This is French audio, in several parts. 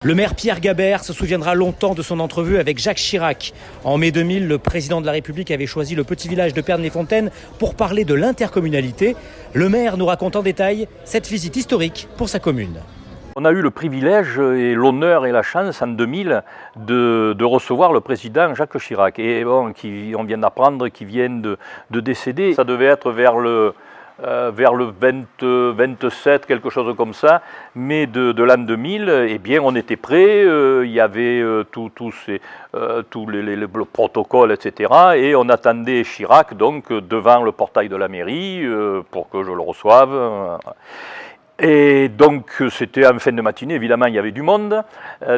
Le maire Pierre Gabert se souviendra longtemps de son entrevue avec Jacques Chirac. En mai 2000, le président de la République avait choisi le petit village de Pernes-les-Fontaines pour parler de l'intercommunalité. Le maire nous raconte en détail cette visite historique pour sa commune. On a eu le privilège et l'honneur et la chance en 2000 de recevoir le président Jacques Chirac. Et bon, on vient d'apprendre qu'il vient de décéder. Ça devait être vers le 27, quelque chose comme ça, mais de l'an 2000, eh bien, on était prêts, il y avait tous les protocoles, etc. Et on attendait Chirac donc devant le portail de la mairie pour que je le reçoive. Et donc c'était en fin de matinée, évidemment il y avait du monde,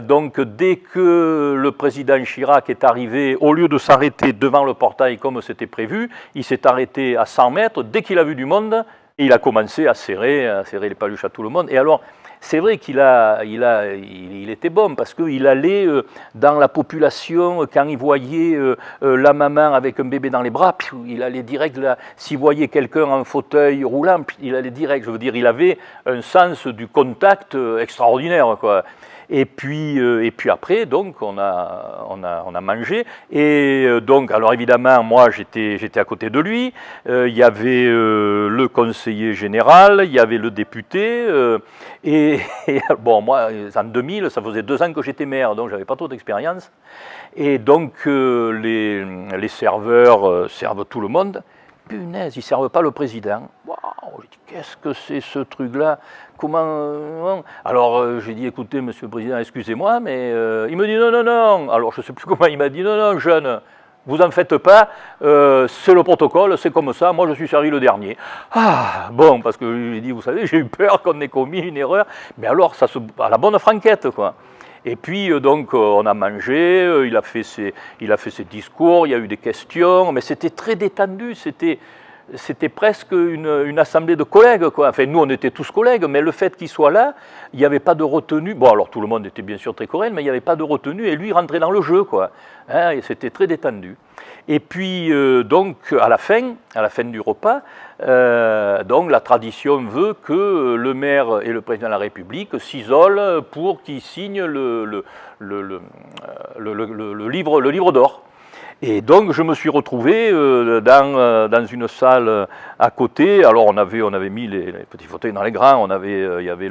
donc dès que le président Chirac est arrivé, au lieu de s'arrêter devant le portail comme c'était prévu, il s'est arrêté à 100 mètres, dès qu'il a vu du monde, il a commencé à serrer les paluches à tout le monde. Et alors c'est vrai qu'il était bon parce qu'il allait dans la population, quand il voyait la maman avec un bébé dans les bras, il allait direct là. S'il voyait quelqu'un en fauteuil roulant, il allait direct. Je veux dire, il avait un sens du contact extraordinaire, quoi. Et puis après, donc, on a mangé. Et donc, alors évidemment, moi, j'étais à côté de lui. Il y avait le conseiller général, il y avait le député. Et bon, moi, en 2000, ça faisait 2 ans que j'étais maire, donc j'avais pas trop d'expérience. Et donc, les serveurs servent tout le monde. Punaise, ils ne servent pas le président. Waouh, j'ai dit, qu'est-ce que c'est ce truc-là? Comment... Alors, j'ai dit, écoutez, monsieur le président, excusez-moi, mais il me dit, non, non, non. Alors, je ne sais plus comment il m'a dit, non, non, jeune, vous en faites pas, c'est le protocole, c'est comme ça, moi je suis servi le dernier. Ah, bon, parce que j'ai dit, vous savez, j'ai eu peur qu'on ait commis une erreur, mais alors, ça se... à la bonne franquette, quoi. Et puis, donc, on a mangé, il a fait ses discours, il y a eu des questions, mais c'était très détendu, c'était presque une assemblée de collègues, quoi. Enfin, nous, on était tous collègues, mais le fait qu'il soit là, il n'y avait pas de retenue. Bon, alors, tout le monde était bien sûr très correct, mais il n'y avait pas de retenue, et lui, il rentrait dans le jeu, quoi. Hein, et c'était très détendu. Et puis, donc, à la fin du repas, donc, la tradition veut que le maire et le président de la République s'isolent pour qu'ils signent le livre d'or. Et donc je me suis retrouvé dans une salle à côté. Alors on avait mis les petits fauteuils dans les grands, il y avait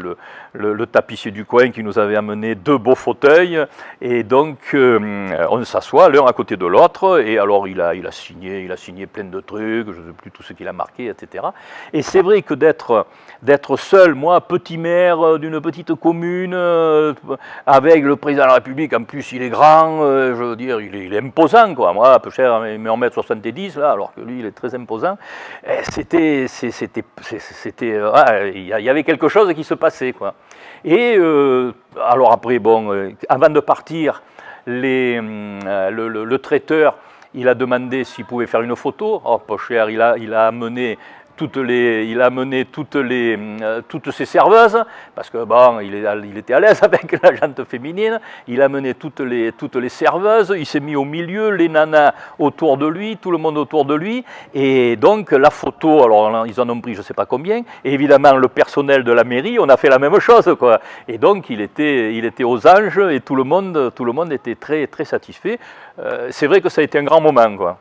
le tapissier du coin qui nous avait amené 2 beaux fauteuils. Et donc on s'assoit l'un à côté de l'autre. Et alors il a signé plein de trucs, je ne sais plus tout ce qu'il a marqué, etc. Et c'est vrai que d'être seul, moi, petit maire d'une petite commune, avec le président de la République, en plus il est grand, je veux dire, il est imposant, quoi. Moi, peu cher, mais 1m70, là, alors que lui, il est très imposant. Il y avait quelque chose qui se passait, quoi. Et alors après, bon, avant de partir, le traiteur, il a demandé s'il pouvait faire une photo. Oh, peu cher, il a amené toutes ces serveuses, parce que bon, il était à l'aise avec la gente féminine, il a amené toutes les serveuses, il s'est mis au milieu, les nanas autour de lui, tout le monde autour de lui, et donc la photo, alors ils en ont pris je ne sais pas combien, et évidemment le personnel de la mairie, on a fait la même chose, quoi. Et donc il était aux anges, et tout le monde était très, très satisfait. C'est vrai que ça a été un grand moment, quoi.